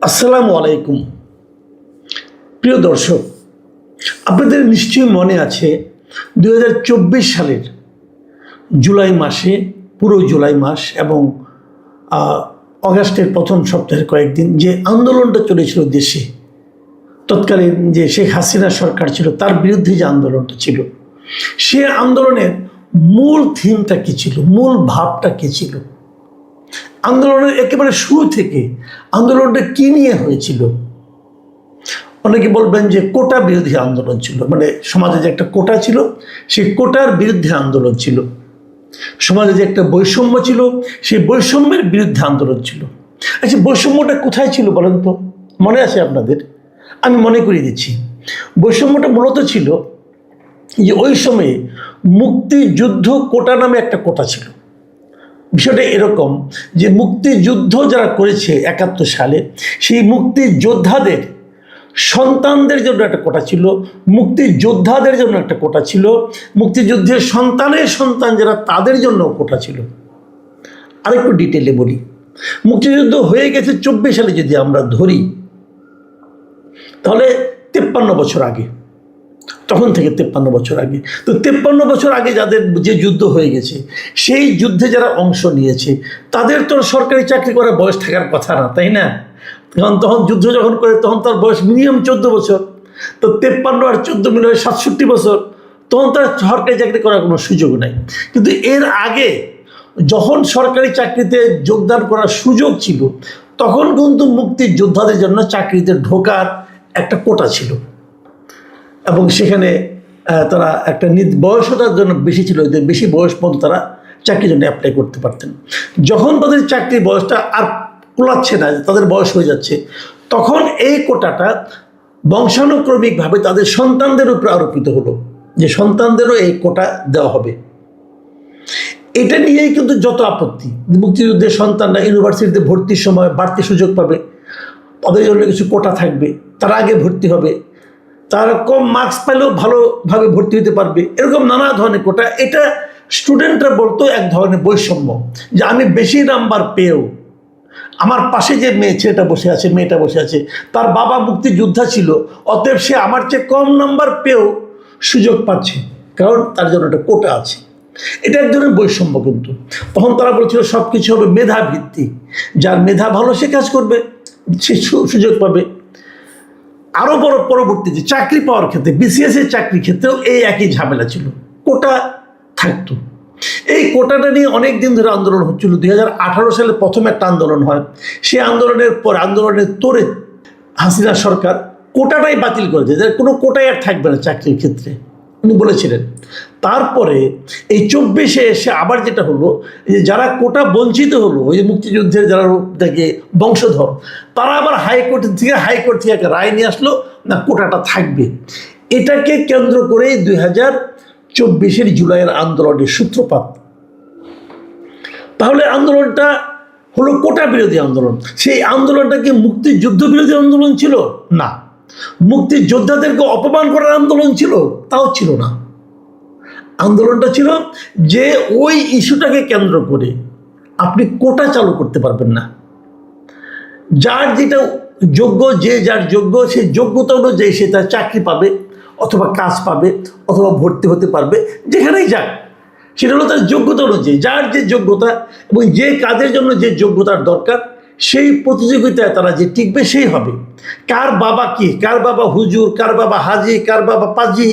আসসালামু আলাইকুম। প্রিয় দর্শক, আপনাদের নিশ্চয়ই মনে আছে 2024 সালের জুলাই মাসে, পুরো জুলাই মাস এবং অগাস্টের প্রথম সপ্তাহের কয়েকদিন যে আন্দোলনটা চলেছিল দেশে, তৎকালীন যে শেখ হাসিনা সরকার ছিল তার বিরুদ্ধে যে আন্দোলনটা ছিল, সে আন্দোলনের মূল থিমটা কী ছিল, মূল ভাবটা কী ছিল, আন্দোলনের একেবারে শুরু থেকে আন্দোলনটা কী নিয়ে হয়েছিল। অনেকে বলবেন যে কোটা বিরোধী আন্দোলন ছিল, মানে সমাজে যে একটা কোটা ছিল সেই কোটার বিরুদ্ধে আন্দোলন ছিল, সমাজে যে একটা বৈষম্য ছিল সেই বৈষম্যের বিরুদ্ধে আন্দোলন ছিল। আচ্ছা, বৈষম্যটা কোথায় ছিল বলেন তো? মনে আছে আপনাদের? আমি মনে করিয়ে দিচ্ছি। বৈষম্যটা মূলত ছিল যে ওই সময়ে মুক্তিযুদ্ধ কোটা নামে একটা কোটা ছিল। বিষয়টা এরকম যে মুক্তিযুদ্ধ যারা করেছে 71 সালে, সেই মুক্তিযোদ্ধাদের সন্তানদের জন্য একটা কোটা ছিল, মুক্তিযোদ্ধাদের জন্য একটা কোটা ছিল, মুক্তিযুদ্ধের সন্তানের সন্তান যারা তাদের জন্য কোটা ছিল। আরেকটু ডিটেলে বলি, মুক্তিযুদ্ধ হয়ে গেছে 24 সালে যদি আমরা ধরি, তাহলে 53 বছর আগে, তখন থেকে 53 বছর আগে। তো 53 বছর আগে যাদের যে যুদ্ধ হয়ে গেছে, সেই যুদ্ধে যারা অংশ নিয়েছে তাদের তো সরকারি চাকরি করার বয়স থাকার কথা না, তাই না? কারণ তখন যুদ্ধ যখন করে তখন তার বয়স মিনিমাম 14 বছর। তো 53 আর 14 মিলে 67 বছর, তখন তার সরকারি চাকরি করার কোনো সুযোগ নাই। কিন্তু এর আগে যখন সরকারি চাকরিতে যোগদান করার সুযোগ ছিল, তখন কিন্তু মুক্তিযোদ্ধাদের জন্য চাকরিতে ঢোকার একটা কোটা ছিল এবং সেখানে তারা একটা বয়সতার জন্য বেশি ছিল, যে বেশি বয়স পর্যন্ত তারা চাকরির জন্য অ্যাপ্লাই করতে পারতেন। যখন তাদের চাকরির বয়সটা আর কুলাচ্ছে না, তাদের বয়স হয়ে যাচ্ছে, তখন এই কোটাটা বংশানুক্রমিকভাবে তাদের সন্তানদের উপর আরোপিত হলো, যে সন্তানদেরও এই কোটা দেওয়া হবে। এটা নিয়েই কিন্তু যত আপত্তি, মুক্তিযুদ্ধের সন্তানরা ইউনিভার্সিটিতে ভর্তির সময় বাড়তি সুযোগ পাবে, তাদের জন্য কিছু কোটা থাকবে, তারা আগে ভর্তি হবে, তারা কম মার্কস পেলেও ভালোভাবে ভর্তি হতে পারবে, এরকম নানা ধরনের কোটা। এটা স্টুডেন্টরা বলতো এক ধরনের বৈষম্য, যে আমি বেশি নাম্বার পেয়েও আমার পাশে যে ছেলেটা বসে আছে, মেয়েটা বসে আছে, তার বাবা মুক্তিযোদ্ধা ছিল, অতএব সে আমার চেয়ে কম নাম্বার পেয়েও সুযোগ পাচ্ছে, কারণ তার জন্য একটা কোটা আছে। এটা এক ধরনের বৈষম্য। কিন্তু তখন তারা বলছিল সব কিছু হবে মেধা ভিত্তিক, যার মেধা ভালো সে কাজ করবে, সে সুযোগ পাবে। আরও বড় পরবর্তীতে চাকরি পাওয়ার ক্ষেত্রে, বিসিএস এর চাকরির ক্ষেত্রেও এই একই ঝামেলা ছিল, কোটা থাকতো। এই কোটাটা নিয়ে অনেক দিন ধরে আন্দোলন হচ্ছিল। 2018 সালে প্রথম একটা আন্দোলন হয়, সেই আন্দোলনের পর আন্দোলনের তোরে হাসিনা সরকার কোটাটাই বাতিল করেছে, যে কোনো কোটাই আর থাকবে না চাকরির ক্ষেত্রে, উনি বলেছিলেন। তারপরে এই 24-এ এসে আবার যেটা হলো, যে যারা কোটা বঞ্চিত হলো, ওই যে মুক্তিযুদ্ধের যারা থেকে বংশধর, তারা আবার হাইকোর্ট থেকে একটা রায় নিয়ে আসলো, না কোটাটা থাকবে। এটাকে কেন্দ্র করেই 2024-এর জুলাইয়ের আন্দোলনের সূত্রপাত। তাহলে আন্দোলনটা হলো কোটা বিরোধী আন্দোলন। সেই আন্দোলনটা কি মুক্তিযুদ্ধ বিরোধী আন্দোলন ছিল? না। মুক্তিযোদ্ধাদেরকে অপমান করার আন্দোলন ছিল? তাও ছিল না। আন্দোলনটা ছিল যে ওই ইস্যুটাকে কেন্দ্র করে আপনি কোটা চালু করতে পারবেন না, যার যেটা যোগ্য, যে যার যোগ্য, সেই যোগ্যতা অনুযায়ী সে তার চাকরি পাবে, অথবা কাজ পাবে, অথবা ভর্তি হতে পারবে, যেখানেই যাক সেটা হলো তার যোগ্যতা অনুযায়ী, যার যে যোগ্যতা এবং যে কাজের জন্য যে যোগ্যতার দরকার, সেই প্রতিযোগিতায় তারা যে টিকবে সেই হবে। কার বাবা কি, কার বাবা হুজুর, কার বাবা হাজি, কার বাবা পাজি,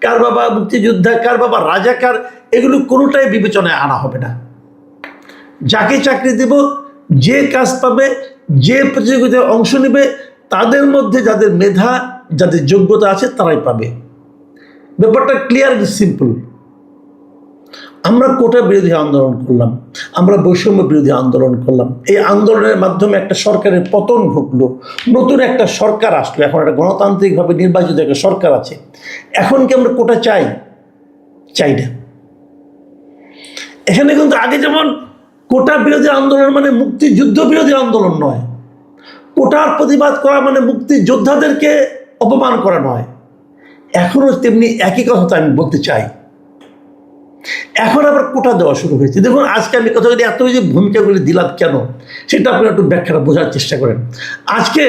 কার বাবা মুক্তিযোদ্ধা, কার বাবা রাজাকার, এগুলো কোনোটাই বিবেচনায় আনা হবে না। যাকে চাকরি দেব, যে কাজ পাবে, যে প্রতিযোগিতায় অংশ নেবে, তাদের মধ্যে যাদের মেধা, যাদের যোগ্যতা আছে তারাই পাবে। ব্যাপারটা ক্লিয়ার, সিম্পল। আমরা কোটা বিরোধী আন্দোলন করলাম, আমরা বৈষম্য বিরোধী আন্দোলন করলাম। এই আন্দোলনের মাধ্যমে একটা সরকারের পতন ঘটলো, নতুন একটা সরকার আসলো, এখন একটা গণতান্ত্রিকভাবে নির্বাচিত একটা সরকার আছে। এখন কি আমরা কোটা চাই? চাই না। এখানে কিন্তু আগে যেমন কোটা বিরোধী আন্দোলন মানে মুক্তিযুদ্ধ বিরোধী আন্দোলন নয়, কোটার প্রতিবাদ করা মানে মুক্তিযোদ্ধাদেরকে অপমান করা নয়। এখনও তেমনি একই কথা আমি বলতে চাই। এখন আবার কোটা দেওয়া শুরু হয়েছে। দেখুন আজকে আমি কথাগুলি এত যে ভূমিকাগুলি দিলাম কেন, সেটা আপনারা একটু ব্যাখ্যাটা বোঝার চেষ্টা করেন। আজকে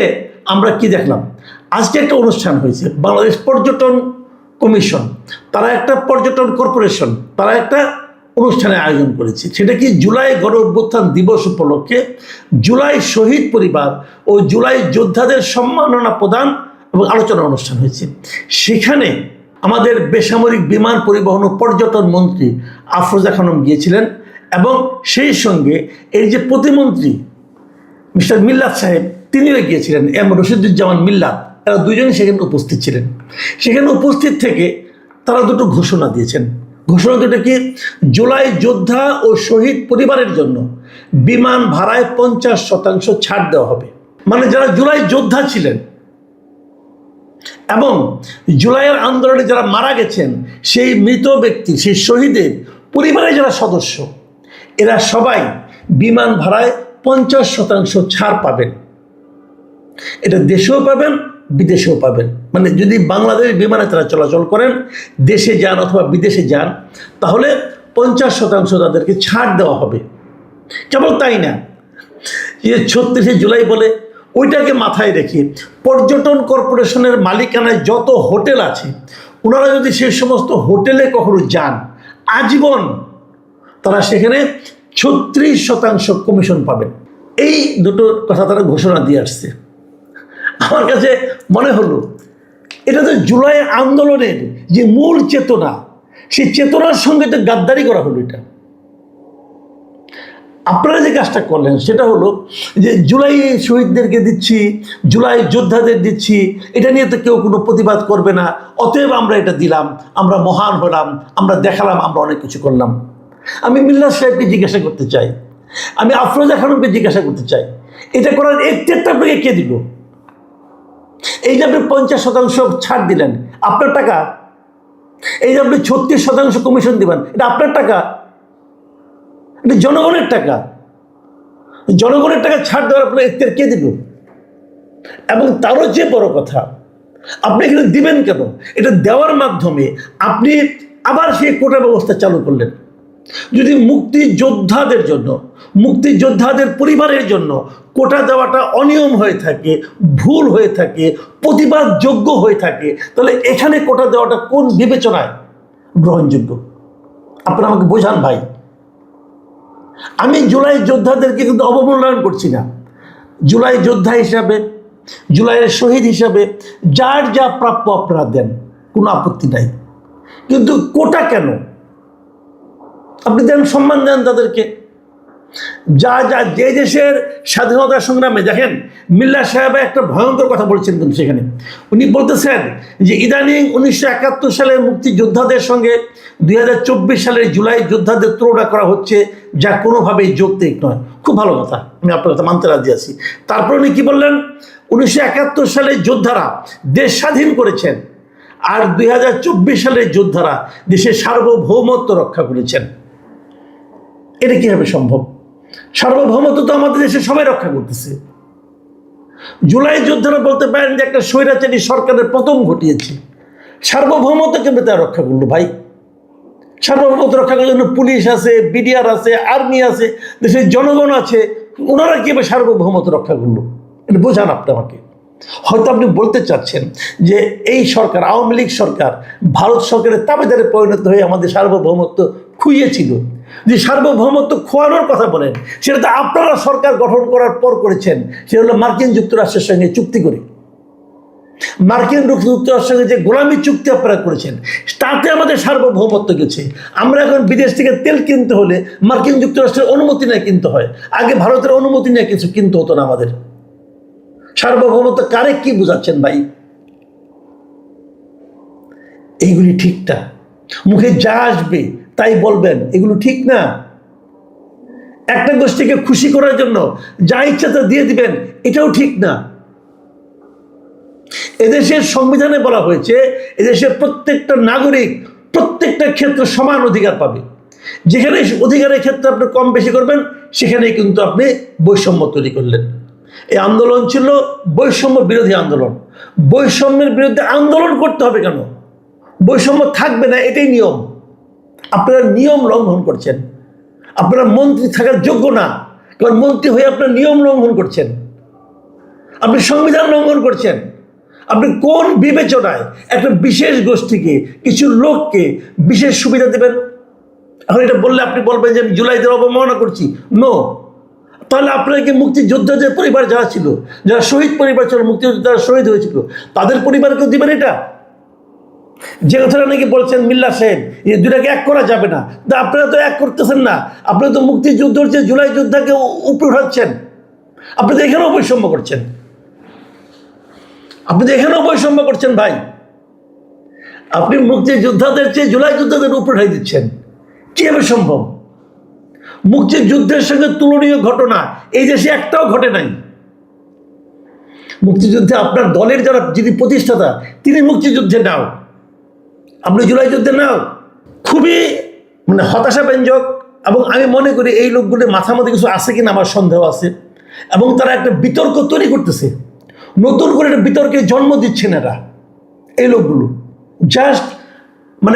আমরা কি দেখলাম, আজকে একটা অনুষ্ঠান হয়েছে, বাংলাদেশ পর্যটন কমিশন, তারা একটা পর্যটন কর্পোরেশন, তারা একটা অনুষ্ঠানের আয়োজন করেছে। সেটা কি জুলাই গণ অভ্যুত্থান দিবস উপলক্ষে জুলাই শহীদ পরিবার ও জুলাই যোদ্ধাদের সম্মাননা প্রদান এবং আলোচনা অনুষ্ঠান হয়েছে। সেখানে আমাদের বেসামরিক বিমান পরিবহন ও পর্যটন মন্ত্রী আফরোজা খানম গিয়েছিলেন এবং সেই সঙ্গে এর যে প্রতিমন্ত্রী মিস্টার মিল্লাত সাহেব তিনিও গিয়েছিলেন, এম রশিদুজ্জামান মিল্লাত, তারা দুজনই সেখানে উপস্থিত ছিলেন। সেখানে উপস্থিত থেকে তারা দুটো ঘোষণা দিয়েছেন। ঘোষণা দুটো কি, জুলাই যোদ্ধা ও শহীদ পরিবারের জন্য বিমান ভাড়ায় 50% ছাড় দেওয়া হবে। মানে যারা জুলাই যোদ্ধা ছিলেন এবং জুলাইয়ের আন্দোলনে যারা মারা গেছেন, সেই মৃত ব্যক্তি, সেই শহীদের পরিবারের যারা সদস্য, এরা সবাই বিমান ভাড়ায় 50% ছাড় পাবেন। এটা দেশেও পাবেন, বিদেশেও পাবেন। মানে যদি বাংলাদেশ বিমানে তারা চলাচল করেন, দেশে যান অথবা বিদেশে যান, তাহলে 50% তাদেরকে ছাড় দেওয়া হবে। কেবল তাই না, যে 36শে জুলাই বলে ওইটাকে মাথায় রেখে পর্যটন কর্পোরেশনের মালিকানায় যত হোটেল আছে, ওনারা যদি সে সমস্ত হোটেলে কখনো যান, আজীবন তারা সেখানে 36% কমিশন পাবেন। এই দুটো কথা তারা ঘোষণা দিয়ে আসছে। আমার কাছে মনে হলো এটা তো জুলাই আন্দোলনের যে মূল চেতনা, সেই চেতনার সঙ্গে তো গাদ্দারি করা হলো। এটা আপনারা যে কাজটা করলেন সেটা হলো যে জুলাই শহীদদেরকে দিচ্ছি, জুলাই যোদ্ধাদের দিচ্ছি, এটা নিয়ে তো কেউ কোনো প্রতিবাদ করবে না, অতএব আমরা এটা দিলাম, আমরা মহান হলাম, আমরা দেখালাম, আমরা অনেক কিছু করলাম। আমি মিল্লাত সাহেবকে জিজ্ঞাসা করতে চাই, আমি আফরোজা খানমকে জিজ্ঞাসা করতে চাই, এটা করার এখতিয়ারটা আপনাকে কে দিল? এই যে আপনি 50% ছাড় দিলেন, আপনার টাকা। এই যে আপনি 36% কমিশন দিবেন, এটা আপনার টাকা, এটা জনগণের টাকা। জনগণের টাকা ছাড় দেওয়ার আপনার এখতিয়ার কে দিল? এবং তারও যে বড় কথা, আপনি এখানে দিবেন কেন? এটা দেওয়ার মাধ্যমে আপনি আবার সেই কোটা ব্যবস্থা চালু করলেন। যদি মুক্তিযোদ্ধাদের জন্য, মুক্তিযোদ্ধাদের পরিবারের জন্য কোটা দেওয়াটা অনিয়ম হয়ে থাকে, ভুল হয়ে থাকে, প্রতিবাদযোগ্য হয়ে থাকে, তাহলে এখানে কোটা দেওয়াটা কোন বিবেচনায় গ্রহণযোগ্য? আপনারা আমাকে বোঝান ভাই। আমি জুলাই যোদ্ধাদেরকে কিন্তু অবমূল্যায়ন করছি না। জুলাই যোদ্ধা হিসাবে, জুলাইয়ের শহীদ হিসাবে যার যা প্রাপ্য আপনারা দেন, কোনো আপত্তি নাই। কিন্তু কোটা কেন? আপনি দেন, সম্মান দেন তাদেরকে। যা যা যে দেশের স্বাধীনতা সংগ্রামে, দেখেন মিল্লাত সাহেব একটা ভয়ঙ্কর কথা বলছেন কিন্তু সেখানে। উনি বলতেছেন যে ইদানিং 1971 সালের মুক্তিযোদ্ধাদের সঙ্গে 2024 সালের জুলাই যোদ্ধাদের তুলনা করা হচ্ছে, যা কোনোভাবেই যৌক্তিক নয়। খুব ভালো কথা, আমি আপনার কথা মানতে রাজি আছি। তারপর উনি কি বললেন, 1971 সালের যোদ্ধারা দেশ স্বাধীন করেছেন, আর 2024 সালের যোদ্ধারা দেশের সার্বভৌমত্ব রক্ষা করেছেন। এটা কীভাবে সম্ভব? সার্বভৌমত্ব তো আমাদের দেশে সবাই রক্ষা করতেছে। জুলাই যোদ্ধারা বলতে পারেন যে একটা স্বৈরাচারী সরকারের পতন ঘটিয়েছে, সার্বভৌমত্ব কেমন তারা রক্ষা করলো ভাই? সার্বভৌমত্ব রক্ষা করার জন্য পুলিশ আছে, বিডিআর আছে, আর্মি আছে, দেশের জনগণ আছে, ওনারা কীভাবে সার্বভৌমত্ব রক্ষা করলো? এটা বোঝান আপনি আমাকে। হয়তো আপনি বলতে চাচ্ছেন যে এই সরকার, আওয়ামী লীগ সরকার, ভারত সরকারের তাবেদারে পরিণত হয়ে আমাদের সার্বভৌমত্ব খুইয়েছিল। যে সার্বভৌমত্ব খোয়ানোর কথা বলেন, সেটা তো আপনারা সরকার গঠন করার পর করেছেন। সেটা হলো মার্কিন যুক্তরাষ্ট্রের সঙ্গে চুক্তি করে। মার্কিন যুক্তরাষ্ট্রের সঙ্গে যে গোলামি চুক্তি আপনারা করেছেন, তাতে আমাদের সার্বভৌমত্ব গেছে। আমরা এখন বিদেশ থেকে তেল কিনতে হলে মার্কিন যুক্তরাষ্ট্রের অনুমতি নিয়ে কিনতে হয়, আগে ভারতের অনুমতি নিয়ে কিছু কিনতে হতো না আমাদের। সার্বভৌমত্ব কারে কি বুঝাচ্ছেন ভাই? এইগুলি ঠিক না। মুখে যা আসবে তাই বলবেন, এগুলো ঠিক না। একটা গোষ্ঠীকে খুশি করার জন্য যা ইচ্ছা তা দিয়ে দিবেন, এটাও ঠিক না। এদেশের সংবিধানে বলা হয়েছে এদেশের প্রত্যেকটা নাগরিক প্রত্যেকটা ক্ষেত্রে সমান অধিকার পাবে। যেখানে অধিকারের ক্ষেত্রে আপনি কম বেশি করবেন, সেখানেই কিন্তু আপনি বৈষম্য তৈরি করলেন। এই আন্দোলন ছিল বৈষম্য বিরোধী আন্দোলন। বৈষম্যের বিরুদ্ধে আন্দোলন করতে হবে কেন? বৈষম্য থাকবে না, এটাই নিয়ম। আপনারা নিয়ম লঙ্ঘন করছেন। আপনারা মন্ত্রী থাকার যোগ্য না, কারণ মন্ত্রী হয়ে আপনারা নিয়ম লঙ্ঘন করছেন, আপনি সংবিধান লঙ্ঘন করছেন। আপনি কোন বিবেচনায় একটা বিশেষ গোষ্ঠীকে, কিছু লোককে বিশেষ সুবিধা দেবেন? এখন এটা বললে আপনি বলবেন যে আমি জুলাইদের অবমাননা করছি। নো। তাহলে আপনাকে মুক্তিযোদ্ধাদের পরিবার যারা ছিল, যারা শহীদ পরিবার ছিল, মুক্তিযোদ্ধারা শহীদ হয়েছিল, তাদের পরিবারকেও দিবেন এটা? যে কথাটা নাকি বলছেন মিল্লা সাহেব, এই দুটাকে এক করা যাবে না, তা আপনারা তো এক করতেছেন না। আপনারা তো মুক্তিযুদ্ধের যে জুলাই যোদ্ধাকে উপরে উঠাচ্ছেন। আপনি তো এখানেও বৈষম্য করছেন, আপনি তো এখানেও বৈষম্য করছেন ভাই। আপনি মুক্তিযোদ্ধাদের চেয়ে জুলাই যোদ্ধাদের উপরে উঠাই দিচ্ছেন, কিভাবে সম্ভব? মুক্তিযুদ্ধের সঙ্গে তুলনীয় ঘটনা এই দেশে একটাও ঘটে নাই। মুক্তিযুদ্ধে আপনার দলের যারা যিনি প্রতিষ্ঠাতা, তিনি মুক্তিযুদ্ধে নাও, আপনি জুলাই যুদ্ধে নাও। খুবই হতাশাব্যঞ্জক। এবং আমি মনে করি এই লোকগুলোর মাথার মধ্যে কিছু আছে কিনা আমার সন্দেহ আছে। এবং তারা একটা বিতর্ক তৈরি করতেছে, নতুন করে একটা বিতর্কের জন্ম দিচ্ছেন এরা। এই লোকগুলো জাস্ট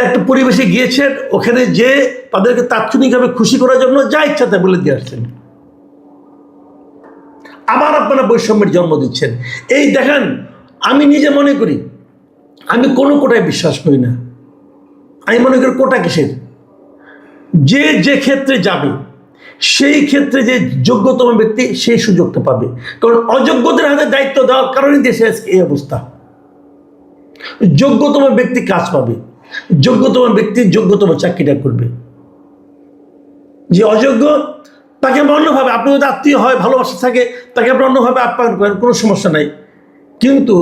একটা পরিবেশে গিয়েছেন, ওখানে যে তাদেরকে তাৎক্ষণিকভাবে খুশি করার জন্য যা ইচ্ছা তা বলে দিয়ে আসছেন। আবার আপনারা বৈষম্যের জন্ম দিচ্ছেন। এই দেখেন, আমি নিজে মনে করি আমি কোনো কোটায় বিশ্বাস করি না। আমি মনে করি কোটা কিসের? যে যে ক্ষেত্রে যাবে সেই ক্ষেত্রে যে যোগ্যতম ব্যক্তি সেই সুযোগটা পাবে। কারণ অযোগ্যদের হাতে দায়িত্ব দেওয়ার কারণে দেশে আজকে এই অবস্থা। যোগ্যতম ব্যক্তি কাজ পাবে, যোগ্যতম ব্যক্তি যোগ্যতম চাকরিটা করবে। যে অযোগ্য তাকে আমরা অন্যভাবে, আপনি যদি আত্মীয় হয়, ভালোবাসা থাকে, তাকে আপনি অন্যভাবে আপ্যায়ন করেন, কোনো সমস্যা নাই। কিন্তু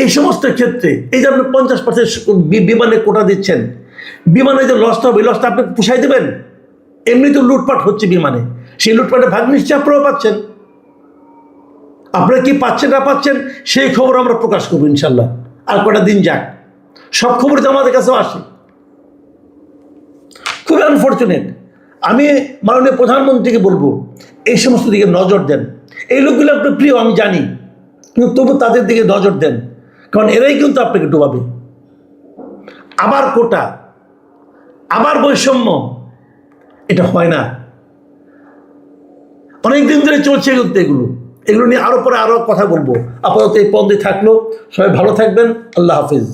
এই সমস্ত ক্ষেত্রে এই যে আপনি 50% বিমানে কোটা দিচ্ছেন, বিমানে যে লসটা হবে, লসটা আপনি পুষাই দেবেন? এমনি তো লুটপাট হচ্ছে বিমানে, সেই লুটপাটের ভাগ নিশ্চয়ই আপনারাও পাচ্ছেন। আপনারা কি পাচ্ছেন না পাচ্ছেন সেই খবর আমরা প্রকাশ করবো ইনশাল্লাহ। আর কটা দিন যাক, সব খবর তো আমাদের কাছেও আসে। খুবই আনফর্চুনেট। আমি মাননীয় প্রধানমন্ত্রীকে বলবো এই সমস্ত দিকে নজর দেন। এই লোকগুলো আপনার প্রিয় আমি জানি, কিন্তু তবু তাদের দিকে নজর দেন, কারণ এরাই কিন্তু আপনাকে ডুবাবে। আবার কোটা, আবার বৈষম্য, এটা হয় না। অনেক দিন ধরে চলছে কিন্তু এগুলো নিয়ে আরো পরে আরো কথা বলবো। আপাতত এই পর্যন্ত থাকলো। সবাই ভালো থাকবেন। আল্লাহ হাফিজ।